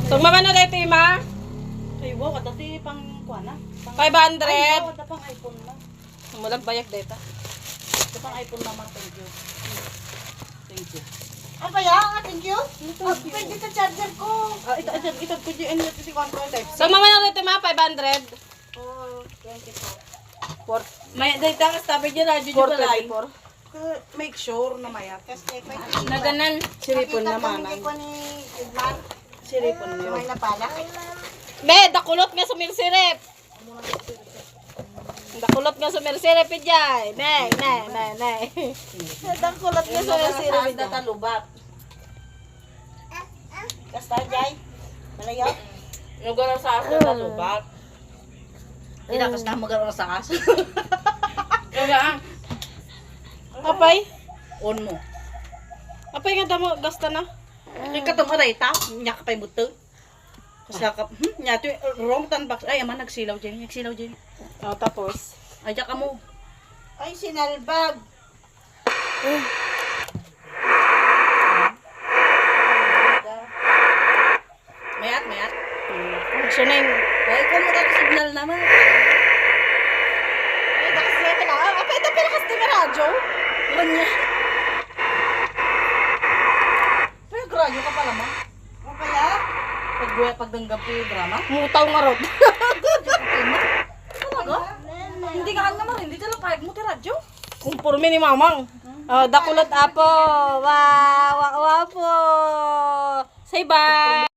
So, mamano dito yung ma? Ay, wow, at dati pang kuha na. 500. Ay, wow, at pang iPhone na. Sumulag bayak dito. At pang iPhone naman, thank you. Thank you. Apa ya? Thank you. Pwede ka charger ko. Ito, could you end si control type? So, mamano dito ma? 500. Oh, 24. May dahil takas tabi dyan, radyo dyan balay. 424. Make sure na maya. Kasi Naganan. Siripon Nakita naman. kami ko ni Edmar. Siripon May yun. napala. Be, dakulot nga sumirsirip. Dakulot nga sumirsirip ijay. Nay. Dakulot nga sumirsirip. Sa talubat. Kasta jay. Malayo. Nagara sa aso talubat. Hindi na kasi na magara sa aso. Kaya Apay? on mo. Apay nga damo gasta na. Kaya katong aray ta, niya ka pa'y buto. Kasi ka, niya ito, wrong tan box. Ay, aman, nagsilaw dyan. Oh, tapos. Ay, ka mo. Ay, sinalbag. Mayat. Action na yung... Ay, kung mo dati signal naman. Ay, dakas na pala. Apay, ito pala kasi nga radyo. Kanya. Pero gradyo ka pala, ma. O kaya? Pagdanggap ko yung drama. Mutaw nga rod. Talaga? Hindi ka nga naman, hindi ka lang kahit mo ti radyo. Kumpurmi ni mamang. Oh, dakulot apo. Wow, wow po. Say bye.